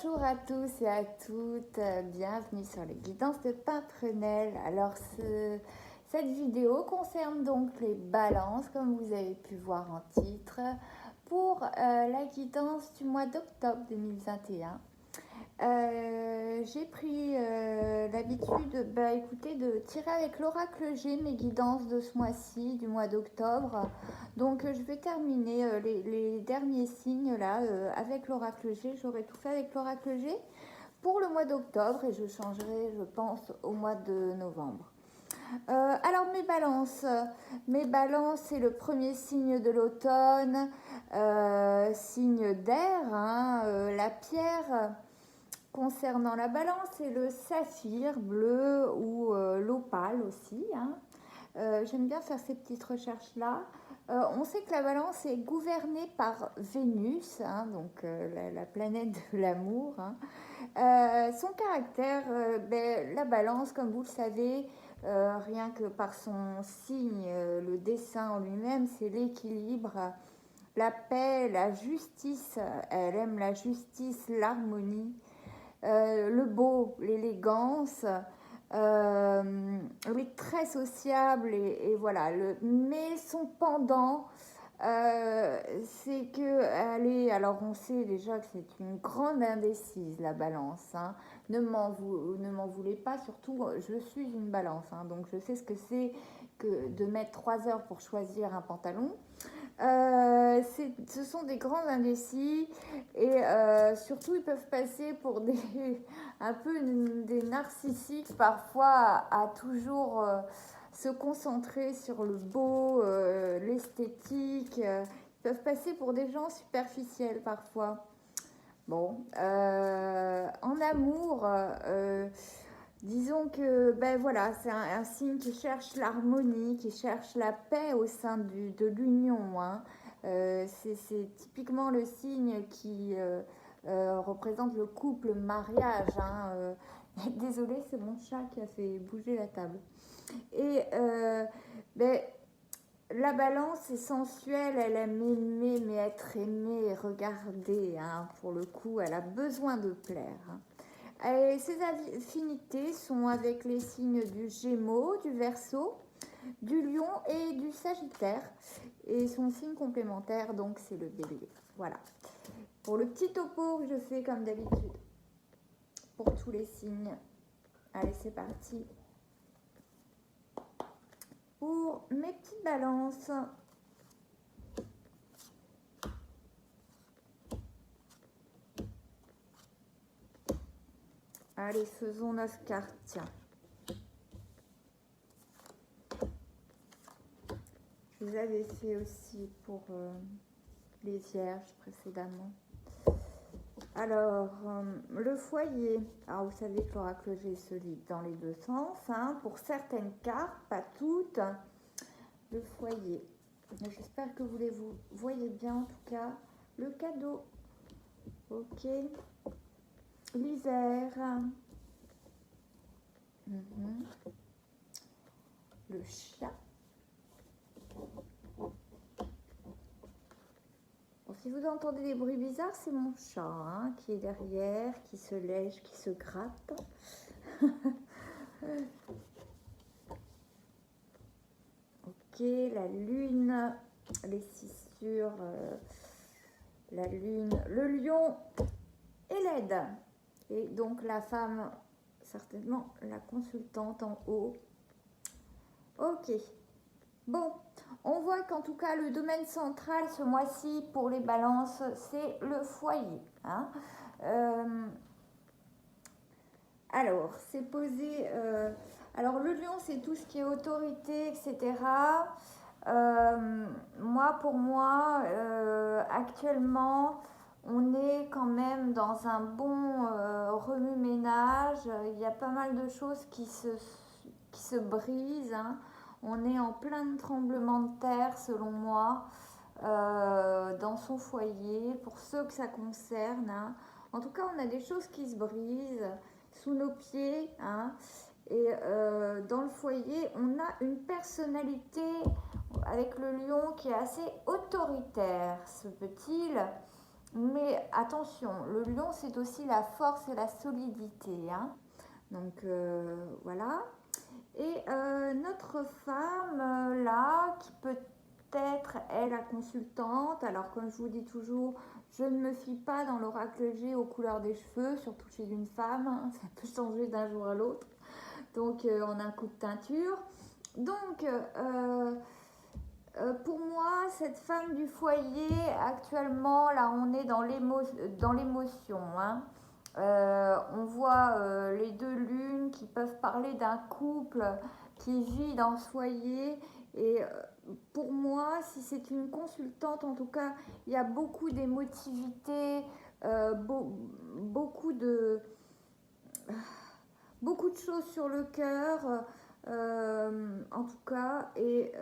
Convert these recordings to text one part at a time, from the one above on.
Bonjour à tous et à toutes, bienvenue sur les guidances de Pimprenelle. Alors cette vidéo concerne donc les balances, comme vous avez pu voir en titre, pour la guidance du mois d'octobre 2021. J'ai pris l'habitude écoutez, de tirer avec l'oracle G mes guidances de ce mois-ci, du mois d'octobre. Donc je vais terminer les derniers signes là avec l'oracle G. J'aurai tout fait avec l'oracle G pour le mois d'octobre et je changerai, je pense, au mois de novembre. Alors mes balances, c'est le premier signe de l'automne, signe d'air, la pierre. Concernant la balance, c'est le saphir bleu ou l'opale aussi. J'aime bien faire ces petites recherches-là. On sait que la balance est gouvernée par Vénus, donc la planète de l'amour. Son caractère, la balance, comme vous le savez, rien que par son signe, le dessin en lui-même, c'est l'équilibre, la paix, la justice. Elle aime la justice, l'harmonie. Le beau, l'élégance, elle est très sociable et voilà. Mais son pendant, c'est que elle est. Alors on sait déjà que c'est une grande indécise la balance. Ne m'en voulez pas. Surtout, je suis une balance, donc je sais ce que c'est que de mettre 3 heures pour choisir un pantalon. Ce sont des grands indécis et surtout ils peuvent passer pour un peu des narcissiques parfois à toujours se concentrer sur le beau, l'esthétique. Ils peuvent passer pour des gens superficiels parfois. Bon, en amour, disons que voilà, c'est un signe qui cherche l'harmonie, qui cherche la paix au sein de l'union. C'est typiquement le signe qui représente le couple, le mariage. Désolée, c'est mon chat qui a fait bouger la table. Et la balance est sensuelle, elle aime aimer, mais être aimée, regarder. Pour le coup, elle a besoin de plaire. Et ses affinités sont avec les signes du Gémeaux, du Verseau, du Lion et du Sagittaire. Et son signe complémentaire, donc, c'est le Bélier. Voilà. Pour le petit topo que je fais comme d'habitude, pour tous les signes. Allez, c'est parti. Pour mes petites balances. Allez, faisons 9 cartes, tiens. Je vous avais fait aussi pour les vierges précédemment. Alors, le foyer. Alors, vous savez que l'oracle G se lit dans les deux sens. Pour certaines cartes, pas toutes. Le foyer. J'espère que vous les voyez bien, en tout cas. Le cadeau. Ok. L'hiver. Le chat. Bon, si vous entendez des bruits bizarres, c'est mon chat qui est derrière, qui se lèche, qui se gratte. Ok, la lune, les scissures, la lune, le lion et l'aide. Et donc la femme, certainement la consultante en haut. Ok. Bon, on voit qu'en tout cas le domaine central ce mois-ci pour les balances, c'est le foyer. Alors, c'est posé. Alors, le lion, c'est tout ce qui est autorité, etc. Pour moi, actuellement, on est quand même dans un bon remue-ménage. Il y a pas mal de choses qui se brisent. On est en plein tremblement de terre, selon moi, dans son foyer, pour ceux que ça concerne. En tout cas, on a des choses qui se brisent sous nos pieds. Et dans le foyer, on a une personnalité avec le lion qui est assez autoritaire, se peut-il. Mais attention, le lion, c'est aussi la force et la solidité, hein. Donc voilà. Et notre femme, là, qui peut-être est la consultante, alors comme je vous dis toujours, je ne me fie pas dans l'oracle G aux couleurs des cheveux, surtout chez une femme, hein, ça peut changer d'un jour à l'autre. Donc on a un coup de teinture. Donc pour moi, cette femme du foyer, actuellement, là, on est dans l'émotion, hein. On voit les deux lunes qui peuvent parler d'un couple qui vit dans ce foyer. Et pour moi, si c'est une consultante, en tout cas, il y a beaucoup d'émotivité, beaucoup de, beaucoup de choses sur le cœur, en tout cas. Et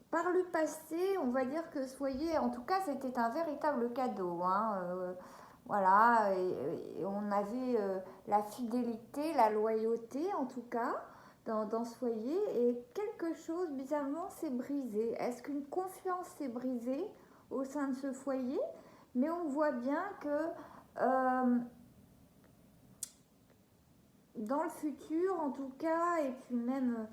par le passé, on va dire que ce foyer, en tout cas, c'était un véritable cadeau, hein. Voilà, et on avait la fidélité, la loyauté, en tout cas, dans ce foyer. Et quelque chose, bizarrement, s'est brisé. Est-ce qu'une confiance s'est brisée au sein de ce foyer? Mais on voit bien que dans le futur, en tout cas, et puis même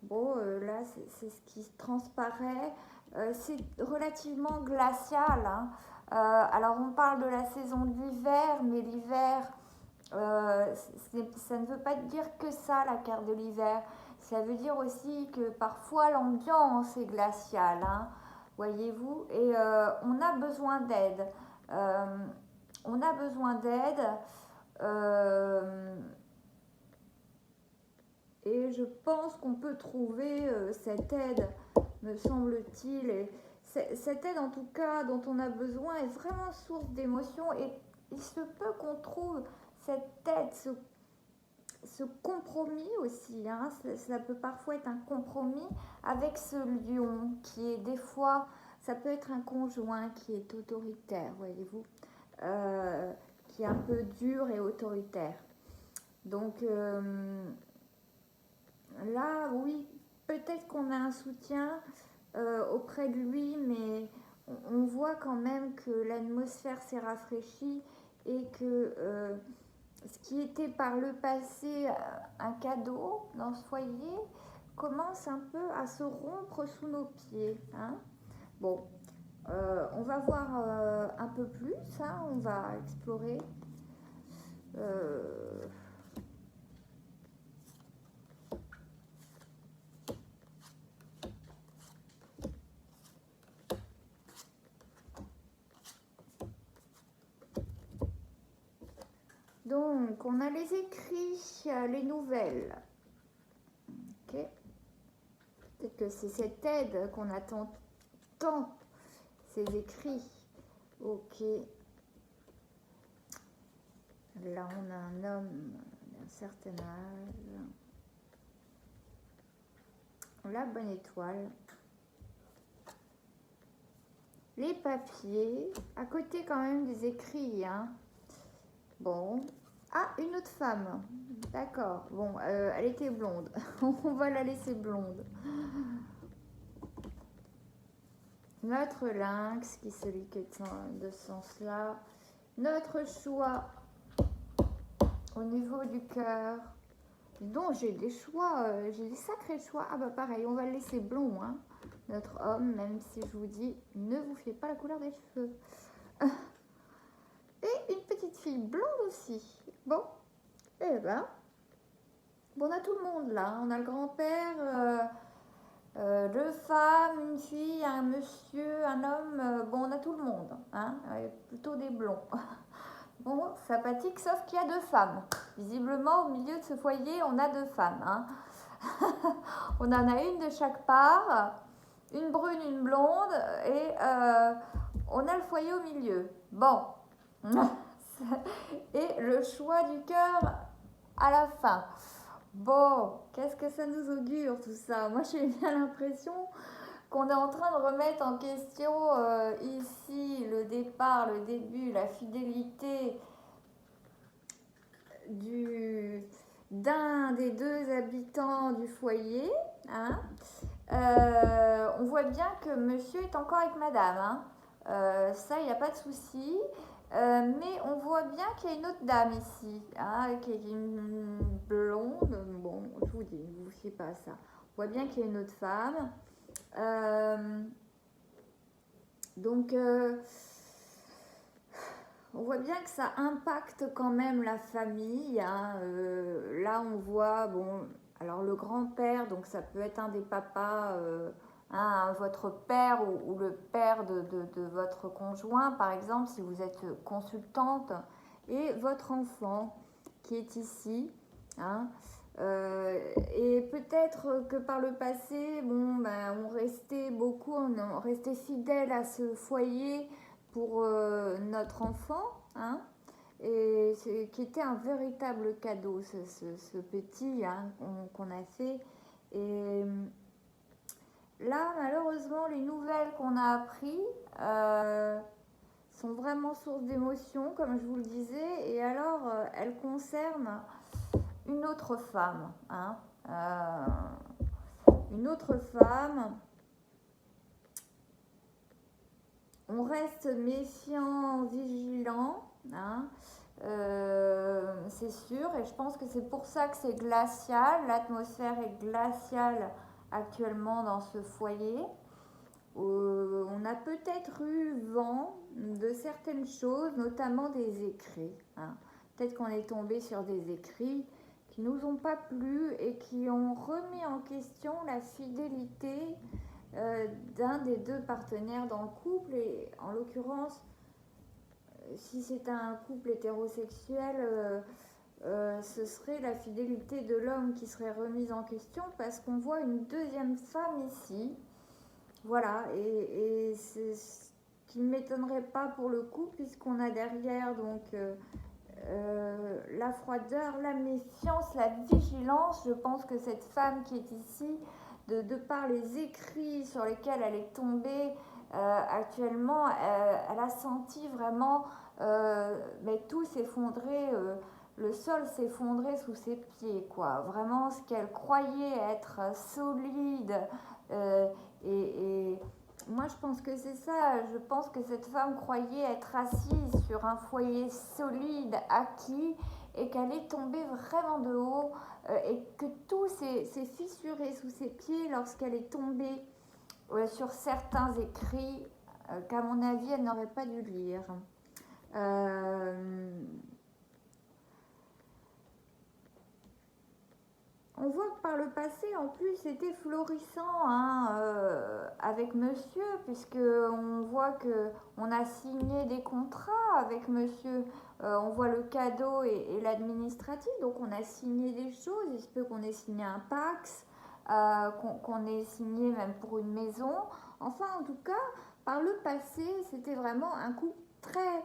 bon, là, c'est ce qui transparaît. C'est relativement glacial, hein. Alors, on parle de la saison de l'hiver, mais l'hiver, ça ne veut pas dire que ça, la carte de l'hiver. Ça veut dire aussi que parfois l'ambiance est glaciale, hein, voyez-vous. Et on a besoin d'aide. Euh, on a besoin d'aide. Euh, Et je pense qu'on peut trouver cette aide, me semble-t-il. Et cette aide, en tout cas, dont on a besoin, est vraiment source d'émotion. Et il se peut qu'on trouve cette aide, ce compromis aussi, hein. Ça peut parfois être un compromis avec ce lion qui est des fois, ça peut être un conjoint qui est autoritaire, voyez-vous, qui est un peu dur et autoritaire. Donc, là, oui, peut-être qu'on a un soutien auprès de lui, mais on voit quand même que l'atmosphère s'est rafraîchie et que ce qui était par le passé un cadeau dans ce foyer commence un peu à se rompre sous nos pieds, hein. Bon, on va voir un peu plus, hein, on va explorer. Euh, Donc, on a les écrits, les nouvelles. Ok. Peut-être que c'est cette aide qu'on attend tant, ces écrits. Ok. Là, on a un homme d'un certain âge. La bonne étoile. Les papiers. À côté, quand même, des écrits, hein. Bon. Ah, une autre femme. D'accord. Bon, elle était blonde. On va la laisser blonde. Notre lynx, qui est celui qui est de ce sens-là. Notre choix au niveau du cœur. Donc, j'ai des choix, j'ai des sacrés choix. Ah bah pareil, on va le laisser blond, hein, notre homme, même si je vous dis, ne vous fiez pas la couleur des cheveux. Et une petite fille blonde aussi. Bon, eh ben, bon, on a tout le monde là. On a le grand-père, deux femmes, une fille, un monsieur, un homme. Bon, on a tout le monde, hein, plutôt des blonds. Bon, sympathique, sauf qu'il y a deux femmes. Visiblement, au milieu de ce foyer, on a deux femmes, hein. On en a une de chaque part, une brune, une blonde, et on a le foyer au milieu. Bon. Et le choix du cœur à la fin. Bon, qu'est-ce que ça nous augure tout ça? Moi, j'ai bien l'impression qu'on est en train de remettre en question ici le départ, le début, la fidélité d'un des deux habitants du foyer, hein. On voit bien que monsieur est encore avec madame, hein. Ça, il n'y a pas de souci. Mais on voit bien qu'il y a une autre dame ici, hein, qui est une blonde. Bon, je vous dis, vous ne fiez pas à ça. On voit bien qu'il y a une autre femme. Donc, on voit bien que ça impacte quand même la famille, hein. Là, on voit, bon, alors le grand-père, donc ça peut être un des papas, hein, votre père ou le père de votre conjoint, par exemple, si vous êtes consultante, et votre enfant qui est ici, hein. Et peut-être que par le passé, bon, ben, on restait fidèle à ce foyer pour notre enfant, hein, et qui était un véritable cadeau, ce petit, hein, qu'on a fait. Et là, malheureusement, les nouvelles qu'on a apprises sont vraiment source d'émotion, comme je vous le disais, et alors elles concernent une autre femme, hein, une autre femme. On reste méfiant, vigilant, hein, c'est sûr, et je pense que c'est pour ça que c'est glacial, l'atmosphère est glaciale actuellement dans ce foyer. On a peut-être eu vent de certaines choses, notamment des écrits, hein. Peut-être qu'on est tombé sur des écrits qui nous ont pas plu et qui ont remis en question la fidélité d'un des deux partenaires dans le couple, et en l'occurrence, si c'est un couple hétérosexuel, ce serait la fidélité de l'homme qui serait remise en question, parce qu'on voit une deuxième femme ici, voilà, et c'est ce qui ne m'étonnerait pas pour le coup, puisqu'on a derrière donc la froideur, la méfiance, la vigilance. Je pense que cette femme qui est ici, de par les écrits sur lesquels elle est tombée actuellement, elle a senti vraiment mais tout s'effondrer, le sol s'effondrer sous ses pieds, quoi. Vraiment, ce qu'elle croyait être solide. Et moi, je pense que c'est ça. Je pense que cette femme croyait être assise sur un foyer solide, acquis, et qu'elle est tombée vraiment de haut, et que tout s'est fissuré sous ses pieds lorsqu'elle est tombée sur certains écrits qu'à mon avis, elle n'aurait pas dû lire. On voit que par le passé, en plus, c'était florissant, hein, avec monsieur, puisque on voit que on a signé des contrats avec monsieur. On voit le cadeau et l'administratif, donc on a signé des choses. Il se peut qu'on ait signé un Pax, qu'on ait signé même pour une maison. Enfin, en tout cas, par le passé, c'était vraiment un couple très,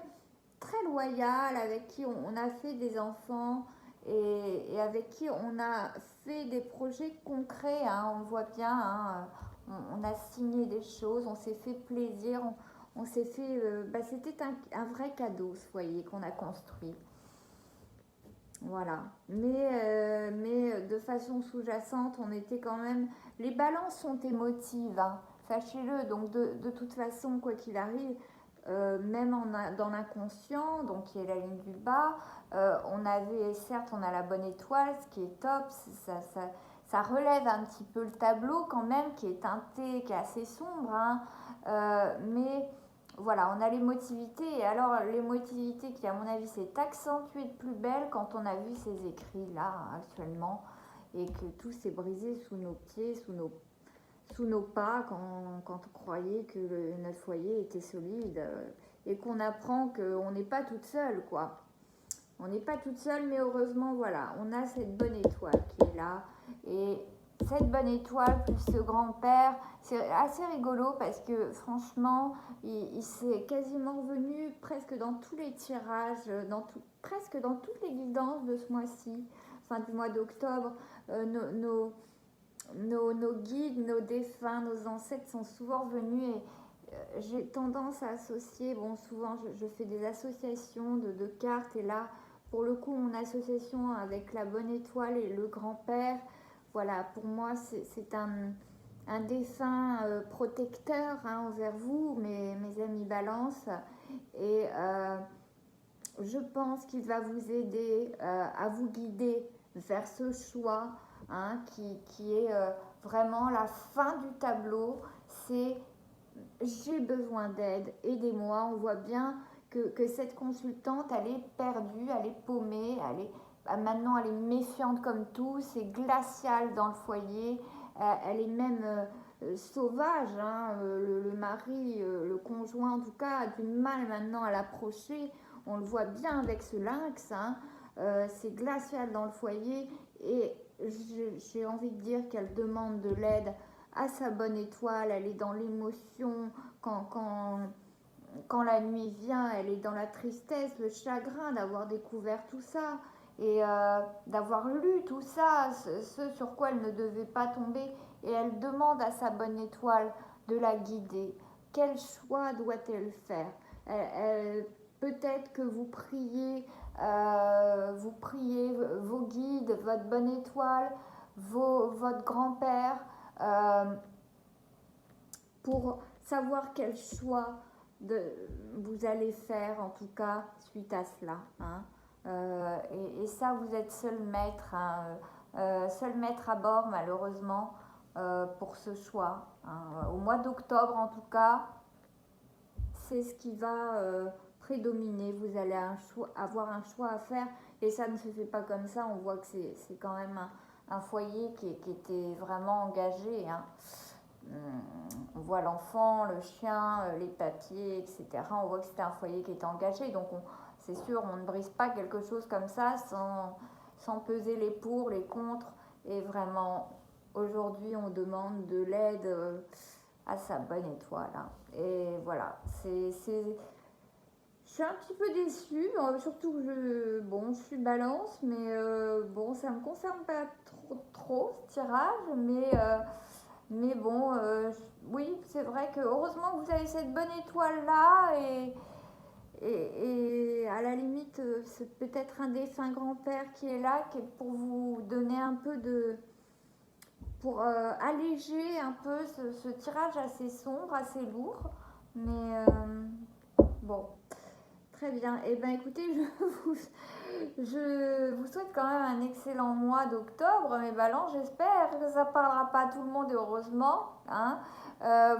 très loyal, avec qui on a fait des enfants. Et avec qui on a fait des projets concrets, hein, on voit bien, hein, on a signé des choses, on s'est fait plaisir, on s'est fait... c'était un vrai cadeau, ce foyer qu'on a construit. Voilà. Mais de façon sous-jacente, on était quand même... Les balances sont émotives, hein, sachez-le, donc de toute façon, quoi qu'il arrive, même dans l'inconscient, donc qui est la ligne du bas, certes, on a la bonne étoile, ce qui est top, ça relève un petit peu le tableau quand même, qui est teinté, qui est assez sombre, hein, mais voilà, on a l'émotivité, et alors l'émotivité qui, à mon avis, s'est accentuée de plus belle quand on a vu ces écrits-là, hein, actuellement, et que tout s'est brisé sous nos pieds, sous nos pas, quand on croyait que notre foyer était solide, et qu'on apprend qu'on n'est pas toute seule, quoi. On n'est pas toute seule, mais heureusement, voilà, on a cette bonne étoile qui est là. Et cette bonne étoile plus ce grand-père, c'est assez rigolo parce que franchement, il s'est quasiment revenu presque dans tous les tirages, presque dans toutes les guidances de ce mois-ci, enfin du mois d'octobre. Nos guides, nos défunts, nos ancêtres sont souvent venus, et j'ai tendance à associer, bon souvent je fais des associations de cartes, et là pour le coup mon association avec la bonne étoile et le grand-père, voilà, pour moi c'est un dessin protecteur hein, envers vous, mes amis Balance. Et je pense qu'il va vous aider à vous guider vers ce choix hein, qui est vraiment la fin du tableau. C'est j'ai besoin d'aide, aidez-moi. On voit bien que cette consultante, elle est perdue, elle est paumée, maintenant elle est méfiante comme tout, c'est glacial dans le foyer, elle est même sauvage, hein, le mari, le conjoint en tout cas, a du mal maintenant à l'approcher, on le voit bien avec ce lynx, hein, c'est glacial dans le foyer et j'ai envie de dire qu'elle demande de l'aide à sa bonne étoile, elle est dans l'émotion, quand la nuit vient, elle est dans la tristesse, le chagrin d'avoir découvert tout ça et d'avoir lu tout ça, ce sur quoi elle ne devait pas tomber. Et elle demande à sa bonne étoile de la guider. Quel choix doit-elle faire? Peut-être que vous priez vos guides, votre bonne étoile, votre grand-père, pour savoir quel choix vous allez faire, en tout cas, suite à cela. Hein. Et ça, vous êtes seul maître, hein, seul maître à bord, malheureusement, pour ce choix. Hein. Au mois d'octobre, en tout cas, c'est ce qui va prédominer. Vous allez avoir un choix à faire, et ça ne se fait pas comme ça. On voit que c'est quand même un foyer qui était vraiment engagé. Hein. On voit l'enfant, le chien, les papiers, etc. On voit que c'était un foyer qui était engagé. Donc c'est sûr, on ne brise pas quelque chose comme ça sans peser les pour, les contre. Et vraiment, aujourd'hui, on demande de l'aide à sa bonne étoile. Hein. Et voilà, je suis un petit peu déçue, surtout que je suis balance, mais bon, ça ne me concerne pas trop ce tirage, mais bon, oui, c'est vrai que heureusement que vous avez cette bonne étoile là et à la limite, c'est peut-être un défunt grand-père qui est là pour vous donner un peu pour alléger un peu ce tirage assez sombre, assez lourd. Mais bon, très bien. Et bien écoutez, je vous souhaite quand même un excellent mois d'octobre, mes ballons. J'espère que ça ne parlera pas à tout le monde, heureusement. Hein.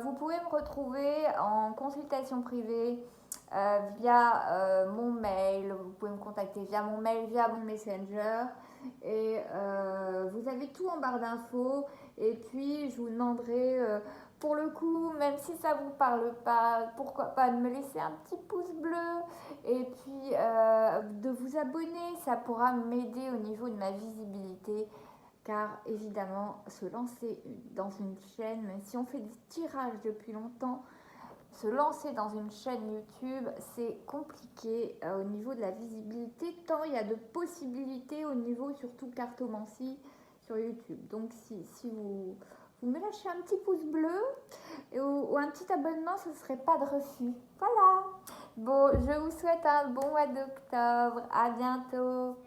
Vous pouvez me retrouver en consultation privée via mon mail. Vous pouvez me contacter via mon mail, via mon messenger. Et vous avez tout en barre d'infos. Et puis, je vous demanderai, pour le coup, même si ça ne vous parle pas, pourquoi pas de me laisser un petit pouce bleu et puis de vous abonner. Ça pourra m'aider au niveau de ma visibilité. Car évidemment, se lancer dans une chaîne, même si on fait des tirages depuis longtemps, se lancer dans une chaîne YouTube, c'est compliqué au niveau de la visibilité, tant il y a de possibilités au niveau surtout cartomancie sur YouTube. Donc si vous me lâchez un petit pouce bleu ou un petit abonnement, ce ne serait pas de refus. Voilà. Bon, je vous souhaite un bon mois d'octobre. À bientôt.